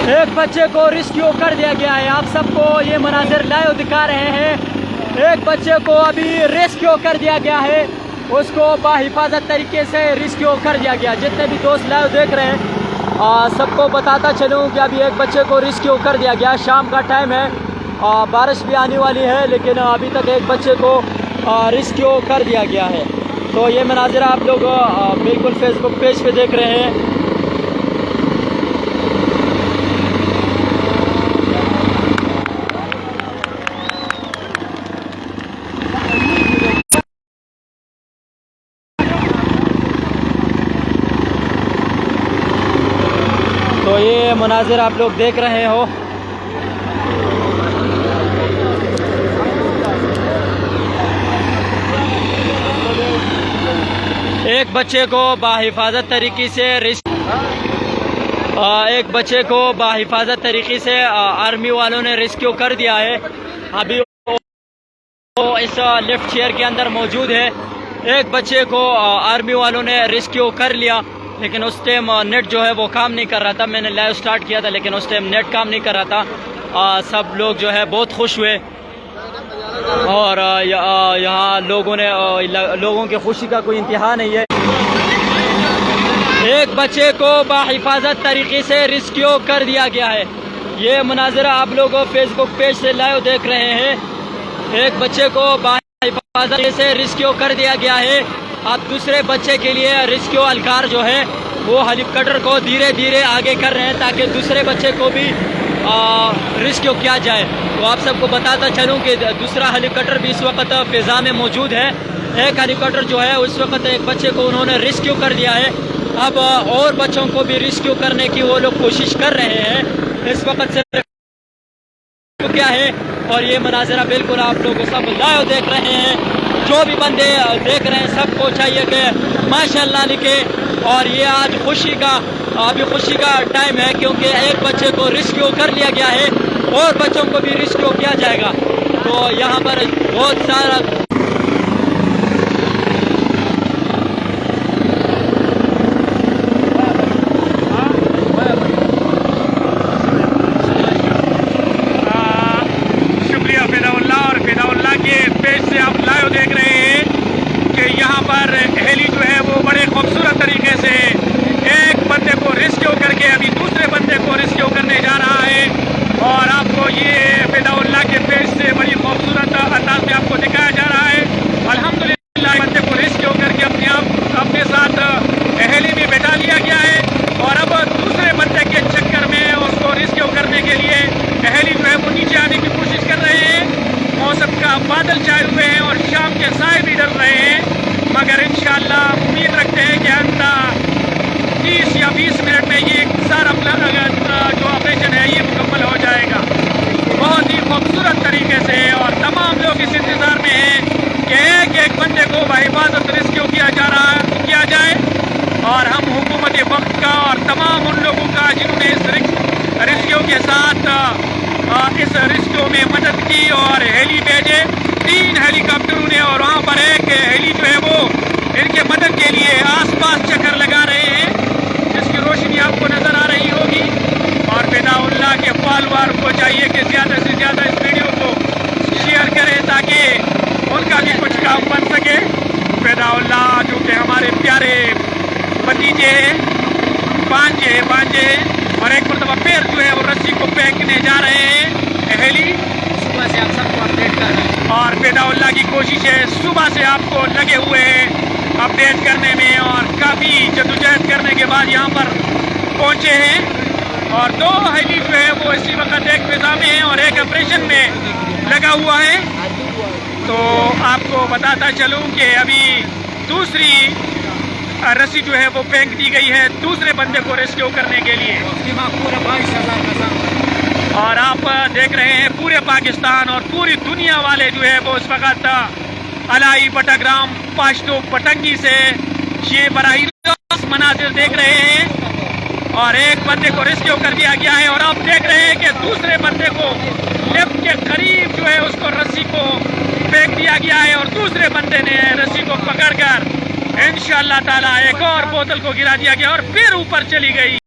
ایک بچے کو ریسکیو کر دیا گیا ہے. آپ سب کو یہ مناظر لائیو دکھا رہے ہیں. ایک بچے کو ابھی ریسکیو کر دیا گیا ہے, اس کو باحفاظت طریقے سے ریسکیو کر دیا گیا. جتنے بھی دوست لائیو دیکھ رہے ہیں سب کو بتاتا چلوں کہ ابھی ایک بچے کو ریسکیو کر دیا گیا. شام کا ٹائم ہے, بارش بھی آنے والی ہے, لیکن ابھی تک ایک بچے کو ریسکیو کر دیا گیا ہے. تو یہ مناظر آپ لوگ بالکل فیس بک پیج پہ دیکھ رہے ہیں. تو یہ مناظر آپ لوگ دیکھ رہے ہو. ایک بچے کو باحفاظت طریقے سے آرمی والوں نے ریسکیو کر دیا ہے. ابھی وہ اس لفٹ چیئر کے اندر موجود ہے. ایک بچے کو آرمی والوں نے ریسکیو کر لیا, لیکن اس ٹائم نیٹ جو ہے وہ کام نہیں کر رہا تھا. میں نے لائیو سٹارٹ کیا تھا لیکن اس ٹائم نیٹ کام نہیں کر رہا تھا. سب لوگ جو ہے بہت خوش ہوئے, اور یہاں لوگوں کی خوشی کا کوئی انتہا نہیں ہے. ایک بچے کو باحفاظت طریقے سے ریسکیو کر دیا گیا ہے. یہ مناظرہ آپ لوگ فیس بک پیج سے لائیو دیکھ رہے ہیں. ایک بچے کو باحفاظت سے ریسکیو کر دیا گیا ہے. اب دوسرے بچے کے لیے ریسکیو اہلکار جو ہے وہ ہیلی کاپٹر کو دھیرے دھیرے آگے کر رہے ہیں تاکہ دوسرے بچے کو بھی ریسکیو کیا جائے. تو آپ سب کو بتاتا چلوں کہ دوسرا ہیلی کاپٹر بھی اس وقت فضا میں موجود ہے. ایک ہیلی کاپٹر جو ہے اس وقت ایک بچے کو انہوں نے ریسکیو کر دیا ہے. اب اور بچوں کو بھی ریسکیو کرنے کی وہ لوگ کوشش کر رہے ہیں. اس وقت سے کیا ہے, اور یہ مناظرہ بالکل آپ لوگ سب لائیو دیکھ رہے ہیں. جو بھی بندے دیکھ رہے ہیں سب کو چاہیے کہ ماشاءاللہ لکھے. اور یہ آج خوشی کا ٹائم ہے, کیونکہ ایک بچے کو ریسکیو کر لیا گیا ہے اور بچوں کو بھی ریسکیو کیا جائے گا. تو یہاں پر بہت سارا ہیلی جو ہے وہ بڑے خوبصورت طریقے سے ایک بندے کو ریسکیو کر کے ابھی دوسرے بندے کو ریسکیو کرنے جا رہا ہے. اور آپ کو یہ فدا اللہ کے پیج سے بڑی خوبصورت انداز میں آپ کو دکھایا جا رہا ہے. الحمدللہ بندے کو ریسکیو کر کے اپنے ساتھ ہیلی میں بٹھا لیا گیا ہے. اور اب دوسرے بندے کے چکر میں اس کو ریسکیو کرنے کے لیے ہیلی جو ہے وہ نیچے آنے کی کوشش کر رہے ہیں. موسم کا بادل چھائے ہوئے ہیں اور شام کے سائے بھی ڈل رہے ہیں, مگر انشاءاللہ امید رکھتے ہیں کہ اندر 30 یا 20 منٹ میں یہ سارا جو آپریشن ہے یہ مکمل ہو جائے گا بہت ہی خوبصورت طریقے سے. اور تمام لوگ اس انتظار میں ہیں کہ ایک بندے کو بحفاظت ریسکیو کیا جائے. اور ہم حکومت وقت کا اور تمام ان لوگوں کا جنہوں نے اس ریسکیو کے ساتھ اس ریسکیو میں مدد کی اور ہیلی بھیجے. 3 ہیلی کاپٹروں نے, اور وہاں پر ایک ہیلی جو ہے وہ ان کے مدد کے لیے آس پاس چکر لگا رہے ہیں, جس کی روشنی آپ کو نظر آ رہی ہوگی. اور فدا اللہ کے فالوور کو چاہیے کہ زیادہ سے زیادہ اس ویڈیو کو شیئر کریں تاکہ ان کا بھی کچھ کام بن سکے. فدا اللہ جو کہ ہمارے پیارے بھتیجے ہیں, بانجے اور ایک مرتبہ پیر جو ہے وہ رسی کو پھینکنے جا رہے ہیں ہیلی. صبح سے آپ سب کو اپڈیٹ کر رہے ہیں اور فدا اللہ کی کوشش ہے صبح سے آپ کو لگے ہوئے ہیں اپڈیٹ کرنے میں, اور کافی جدوجہد کرنے کے بعد یہاں پر پہنچے ہیں. اور 2 ہیلی جو ہے وہ اسی وقت ایک فضا میں ہے اور ایک آپریشن میں لگا ہوا ہے. تو آپ کو بتاتا چلوں کہ ابھی دوسری رسی جو ہے وہ پھینک دی گئی ہے دوسرے بندے کو ریسکیو کرنے کے لیے. اور آپ دیکھ رہے ہیں پورے پاکستان اور پوری دنیا والے جو ہے وہ اس وقت الائی بٹاگرام پاشتو پٹنگی سے یہ براہ راست مناظر دیکھ رہے ہیں. اور ایک بندے کو ریسکیو کر دیا گیا ہے, اور آپ دیکھ رہے ہیں کہ دوسرے بندے کو لفٹ کے قریب جو ہے اس کو رسی کو پھینک دیا گیا ہے, اور دوسرے بندے نے رسی کو پکڑ کر انشاءاللہ تعالی ایک اور بوتل کو گرا دیا گیا اور پھر اوپر چلی گئی.